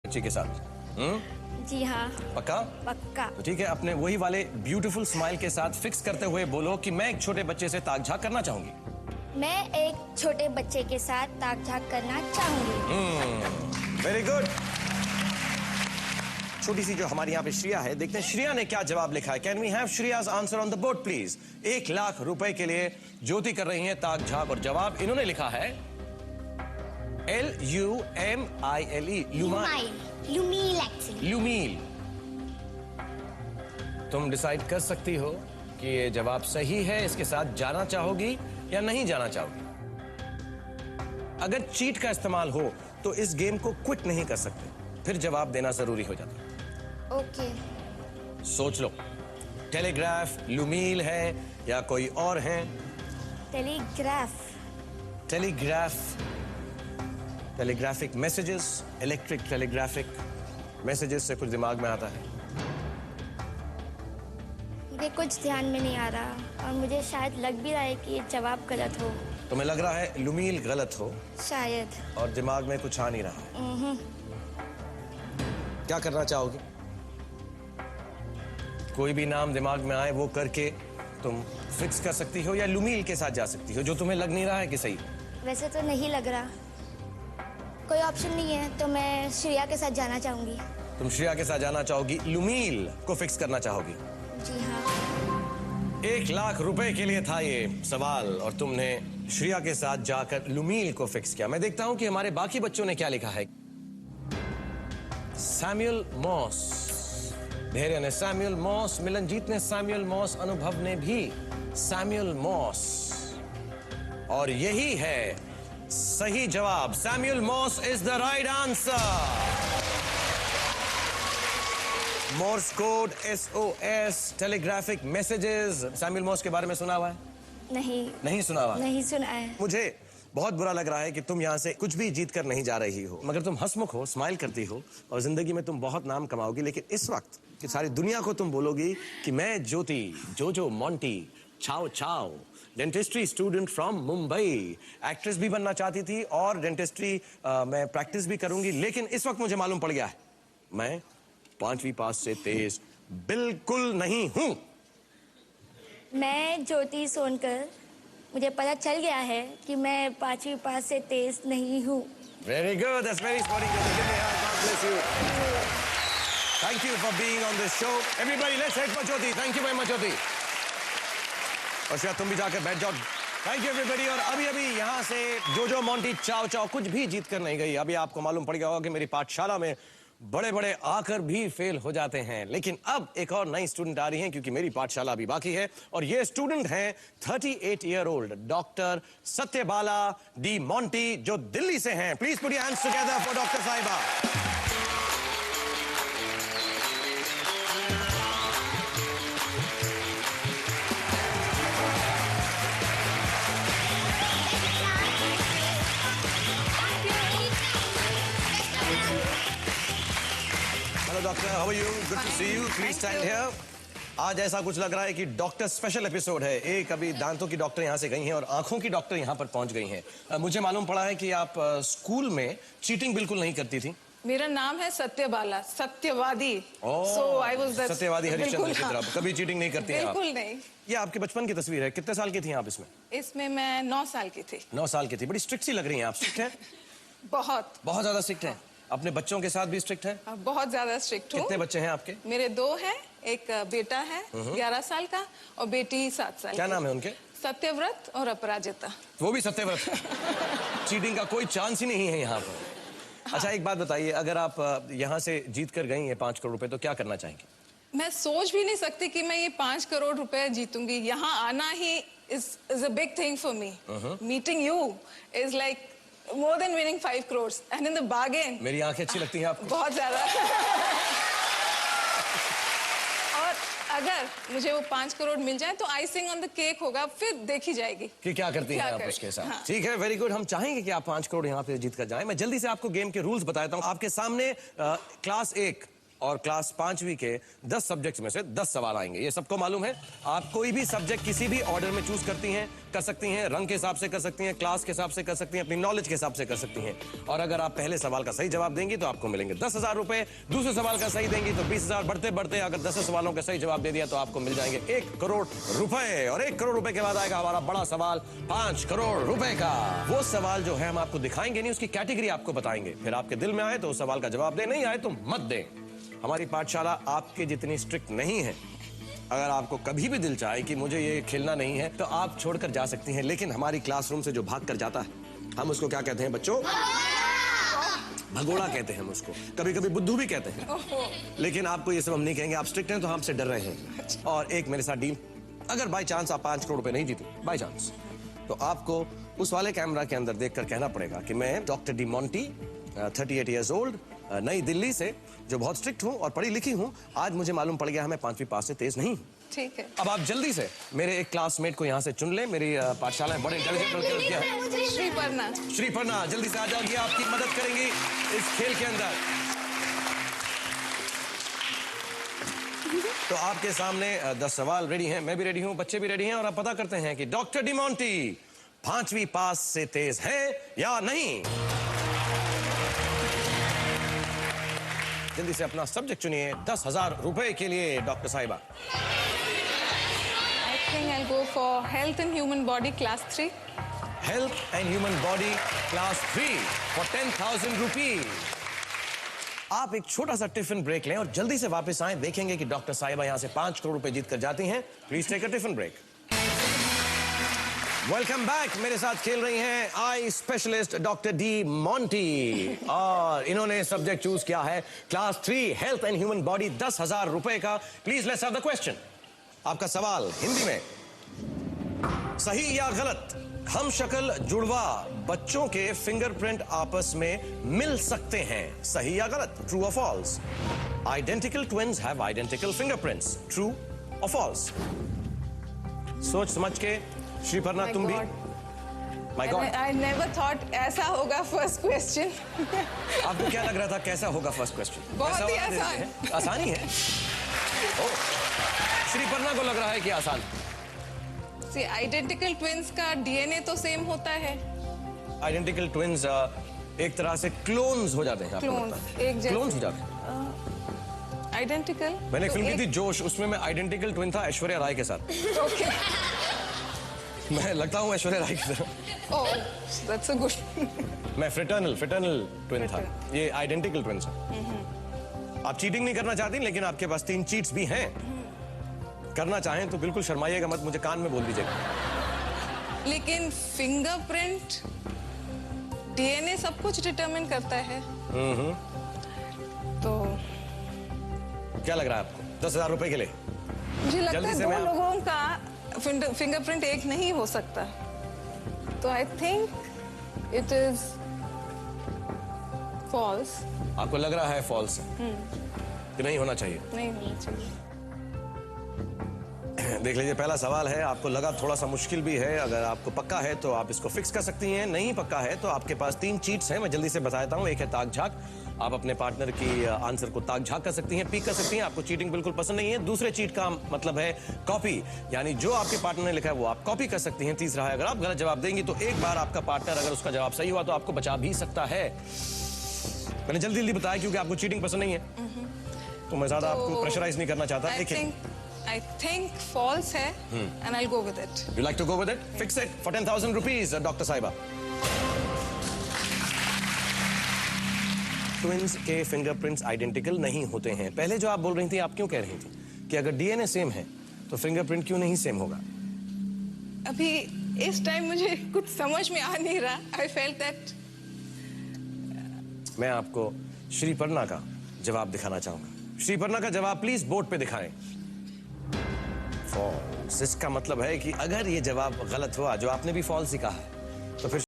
बच्चे के साथ। जी हाँ। पक्का? पक्का। तो ठीक है, अपने वही वाले ब्यूटीफुल स्माइल के साथ फिक्स करते हुए बोलो कि मैं एक छोटे बच्चे से ताक झांक करना चाहूंगी। मैं एक छोटे बच्चे के साथ ताक झांक करना चाहूंगी। Very good. छोटी सी जो हमारी यहाँ पे श्रेया है, देखते हैं श्रेया ने क्या जवाब लिखा है। Can we have Shreya's answer on the board please. 1 lakh रुपए के लिए ज्योति कर रही है ताक झांक और जवाब इन्होंने लिखा है LUMILE। लुमील एक्चुअली। लुमील। तुम डिसाइड कर सकती हो कि ये जवाब सही है, इसके साथ जाना चाहोगी या नहीं जाना चाहोगी। अगर चीट का इस्तेमाल हो तो इस गेम को क्विट नहीं कर सकते, फिर जवाब देना जरूरी हो जाता है। ओके। सोच लो, टेलीग्राफ, लुमील है या कोई और है? Telegraph. Telegraph, telegraphic messages, electric telegraphic messages से कुछ दिमाग में आता है? मुझे कुछ ध्यान में नहीं आ रहा और मुझे शायद लग भी रहा है कि ये जवाब गलत हो। तुम्हें लग रहा है लुमील गलत हो शायद। और दिमाग में कुछ आ नहीं रहा। क्या करना चाहोगी? कोई भी नाम दिमाग में आए वो करके तुम फिक्स कर सकती हो या लुमील के साथ जा सकती हो, जो तुम्हें लग नहीं रहा है कि सही? वैसे तो नहीं लग रहा, कोई ऑप्शन नहीं है, तो मैं श्रेया के साथ जाना चाहूंगी। तुम श्रेया के साथ जाना चाहोगी, लुमील को फिक्स करना चाहोगी? जी हाँ। 1 लाख रुपए के लिए था ये सवाल और तुमने श्रेया के साथ जाकर लुमील को फिक्स किया। मैं देखता हूं कि हमारे बाकी बच्चों ने क्या लिखा है। सैमुअल मॉस, धैर्य ने सैमुअल मॉस, मिलनजीत ने सैमुअल मॉस, अनुभव ने भी सैमुअल मॉस, और यही है सही जवाब। Samuel Morse is the right answer. Morse code, SOS, telegraphic messages. Samuel Morse के बारे में सुना हुआ है? नहीं सुना हुआ? नहीं सुना है। मुझे बहुत बुरा लग रहा है कि तुम यहाँ से कुछ भी जीत कर नहीं जा रही हो, मगर तुम हंसमुख हो, स्माइल करती हो और जिंदगी में तुम बहुत नाम कमाओगी। लेकिन इस वक्त कि सारी दुनिया को तुम बोलोगी कि मैं ज्योति, जोजो, मोंटी, छाओ छाओ, dentistry student from Mumbai, actress भी बनना चाहती थी और डेंटिस्ट्री मैं प्रैक्टिस भी करूंगी, लेकिन इस वक्त मुझे मालूम पड़ गया है मैं 5वीं पास से तेज बिल्कुल नहीं हूं। मैं ज्योति सोनकर, मुझे पता चल गया है कि मैं 5वीं पास से तेज नहीं हूँ। Very good, that's very sporting. God bless you. Thank you for being on this show. Everybody let's head for Jyoti. Thank you very much Jyoti. और शायद तुम भी जाकर बैठ जाओ। Thank you everybody. और अभी यहाँ से जोजो, मोंटी, चाओ चाओ कुछ भी जीत कर नहीं गई। अभी आपको मालूम पड़ गया होगा कि मेरी पाठशाला में बड़े आकर भी फेल हो जाते हैं, लेकिन अब एक और नई स्टूडेंट आ रही हैं क्योंकि मेरी पाठशाला अभी बाकी है। और ये स्टूडेंट हैं 38 year old doctor Satyabala D Monty, जो दिल्ली से हैं। Please put your hands together for doctor साहिबा। Hello doctor, how are you? Good to see you. Please stand here. आज ऐसा कुछ लग रहा है कि डॉक्टर स्पेशल एपिसोड है। एक अभी दांतों की डॉक्टर यहाँ से गई हैं और आंखों की डॉक्टर यहाँ पर पहुँच गई हैं। मुझे मालूम पड़ा है कि आप स्कूल में चीटिंग बिल्कुल नहीं करती थी। मेरा नाम है सत्यबाला, सत्यवादी। So I was that... सत्यवादी हरिश्चंद्र की तरह। कभी चीटिंग नहीं करती हैं आप? बिल्कुल नहीं। ये आपके बचपन की तस्वीर है। कितने साल की थी आप इसमें? इसमें मैं 9 साल की थी। 9 साल की थी। बड़ी स्ट्रिक्ट सी लग रही हैं आप। स्ट्रिक्ट है? बहुत ज्यादा स्ट्रिक्ट है। अपने बच्चों के साथ भी स्ट्रिक्ट है? बहुत ज्यादा स्ट्रिक्ट हूँ। कितने बच्चे हैं आपके? मेरे 2 हैं, एक बेटा है 11 साल का और बेटी 7 साल। क्या नाम है उनके? सत्यव्रत और अपराजिता। वो भी सत्यव्रत। चीटिंग का कोई चांस ही नहीं है यहाँ पर। अच्छा, एक बात बताइए, अगर आप यहाँ से जीत कर गई हैं 5 करोड़ रुपए, तो क्या करना चाहेंगे? मैं सोच भी नहीं सकती कि मैं ये 5 करोड़ रुपए जीतूंगी। यहाँ आना ही is a big thing for me. Meeting you is like more than winning 5 crores and in the bargain. मेरी आंखें अच्छी लगती हैं आपको? बहुत ज्यादा। और अगर मुझे वो 5 करोड़ मिल जाए तो आइसिंग ऑन द केक होगा, फिर देखी जाएगी कि क्या करती हैं आप उसके साथ। हाँ। ठीक है, वेरी गुड। हम चाहेंगे कि आप 5 करोड़ यहाँ पे जीत कर जाएं। मैं जल्दी से आपको गेम के रूल्स बताता हूँ। आपके सामने क्लास 1 और क्लास 5वीं के 10 सब्जेक्ट्स में से 10 सवाल आएंगे। ये सबको मालूम है। आप कोई भी सब्जेक्ट किसी भी ऑर्डर में चूज करती हैं, कर सकती हैं, रंग के हिसाब से कर सकती हैं, क्लास के हिसाब से कर सकती हैं, अपनी नॉलेज के हिसाब से कर सकती हैं। और अगर आप पहले सवाल का सही जवाब देंगी तो आपको मिलेंगे 10,000 रुपए, दूसरे सवाल का सही देंगी तो 20,000, बढ़ते बढ़ते अगर 10 सवालों का सही जवाब दे दिया तो आपको मिल जाएंगे 1 करोड़ रुपए। और 1 करोड़ रुपए के बाद आएगा हमारा बड़ा सवाल 5 करोड़ रुपए का। वो सवाल जो है हम आपको दिखाएंगे नहीं, उसकी कैटेगरी आपको बताएंगे, फिर आपके दिल में आए तो उस सवाल का जवाब दें, नहीं आए तो मत दें। हमारी पाठशाला आपके जितनी स्ट्रिक्ट नहीं है। अगर आपको कभी भी दिल चाहे कि मुझे ये खेलना नहीं है तो आप छोड़कर जा सकती हैं, लेकिन हमारी क्लासरूम से जो भाग कर जाता है हम उसको क्या कहते हैं बच्चों? भगोड़ा कहते हैं हम उसको, कभी कभी बुद्धू भी कहते हैं। लेकिन आपको ये सब हम नहीं कहेंगे, आप स्ट्रिक्ट हैं तो हमसे डर रहे हैं। और एक मेरे साथ डील, अगर बाई चांस आप 5 करोड़ रुपए नहीं जीते, बाई चांस, तो आपको उस वाले कैमरा के अंदर देखकर कहना पड़ेगा कि मैं doctor D Monty, 38 years old, नई दिल्ली से, जो बहुत स्ट्रिक्ट हूँ और पढ़ी लिखी हूँ, आज मुझे मालूम पड़ गया है मैं 5वीं पास से तेज नहीं। ठीक है। अब आप जल्दी से मेरे एक क्लासमेट को यहाँ से चुन लें। मेरी पाठशाला में बड़े इंटेलिजेंट लड़के लड़कियां हैं। श्रीपर्णा। श्रीपर्णा जल्दी से आ जाओगी, आपकी मदद करेंगी इस खेल के अंदर। तो आपके सामने 10 सवाल रेडी हैं, मैं भी रेडी हूँ, बच्चे भी रेडी हैं, और आप पता करते हैं कि डॉक्टर डी मॉन्टी 5वीं पास से तेज है या नहीं। जल्दी से अपना सब्जेक्ट चुनिए 10,000 रुपए के लिए डॉक्टर साहिबा। I think I'll go for health and human body class 3. Health and human body class 3 for 10,000 rupees। आप एक छोटा सा टिफिन ब्रेक लें और जल्दी से वापस आएं, देखेंगे कि डॉक्टर साहिबा यहां से 5 करोड़ रुपए जीत कर जाती हैं। Please take a tiffin break. Welcome back. मेरे साथ खेल रही हैं eye specialist doctor D'Monte, और इन्होंने सब्जेक्ट चूज किया है class 3 health and human body, 10,000 रुपए का। Please let's have the question. आपका सवाल हिंदी में, सही या गलत, हम शक्ल जुड़वा बच्चों के फिंगरप्रिंट आपस में मिल सकते हैं, सही या गलत, ट्रू और false? Identical twins have identical fingerprints, true और फॉल्स? सोच समझ के श्रीपर्णा तुम भी। My God. I never thought ऐसा होगा फर्स्ट क्वेश्चन। आपको क्या लग रहा था कैसा होगा फर्स्ट क्वेश्चन? बहुत ही आसान। आसानी है। ओह, श्रीपर्णा को लग रहा है कि आसान। See, आइडेंटिकल ट्विन्स का डीएनए तो सेम होता है। आइडेंटिकल ट्विन्स एक तरह से क्लोन्स हो जाते हैं। आपको क्लोन्स, लगता है? एक जैसे। क्लोन्स हो जाते हैं। आइडेंटिकल। मैंने एक फिल्म की थी जोश, उसमें मैं आइडेंटिकल ट्विन था ऐश्वर्या राय के साथ। ओके। मैं लगता हूँ ऐश्वर्या राय की तरह। ओह, that's a good। मैं फ्रेटर्नल ट्विन था, ये आइडेंटिकल ट्विन्स हैं। आप चीटिंग नहीं करना चाहती, लेकिन आपके पास 3 चीट्स भी हैं। करना चाहें तो बिल्कुल शर्माइएगा मत, मुझे कान में बोल दीजिएगा। लेकिन फिंगरप्रिंट, डीएनए सब कुछ डिटरमिन करता है। तो क्या लग रहा है आपको 10,000 रुपए के लिए? मुझे लगता जल्दी है से 2 मैं लोगों का फिंगरप्रिंट एक नहीं हो सकता। तो I think it is false. आपको लग रहा है फॉल्स कि नहीं होना चाहिए? नहीं होना चाहिए। देख लीजिए, पहला सवाल है, आपको लगा थोड़ा सा मुश्किल भी है। अगर आपको पक्का है तो आप इसको फिक्स कर सकती हैं, नहीं पक्का है तो आपके पास 3 चीट्स हैं, मैं जल्दी से बता देता हूं। एक है ताक झाक, आप अपने पार्टनर की आंसर को ताक झाक कर सकती हैं, पीक कर सकती हैं। आपको चीटिंग बिल्कुल पसंद नहीं है। दूसरे चीट का मतलब है कॉपी, यानी जो आपके पार्टनर ने लिखा है वो आप कॉपी कर सकती हैं। तीसरा है, अगर आप गलत जवाब देंगी तो एक बार आपका पार्टनर, अगर उसका जवाब सही हुआ तो आपको बचा भी सकता है। मैंने जल्दी जल्दी बताया क्योंकि आपको चीटिंग पसंद नहीं है, तो मैं ज्यादा आपको प्रेशराइज नहीं करना चाहता। I think false है, and I'll go with it. You like to go with it? Fix it for 10,000 rupees, Dr. Saiba. Twins के फिंगरप्रिंट्स आइडेंटिकल नहीं होते हैं। पहले जो आप बोल रही थी, आप क्यों कह रही थी कि अगर डीएनए सेम है तो फिंगरप्रिंट क्यों नहीं सेम होगा? अभी इस टाइम मुझे कुछ समझ में आ नहीं रहा। I felt that। मैं आपको श्रीपर्णा का जवाब दिखाना चाहूंगा। श्रीपर्णा का जवाब प्लीज बोर्ड पे दिखाएं। फॉल्स। इसका मतलब है कि अगर ये जवाब गलत हुआ, जो आपने भी फॉल्स ही कहा है,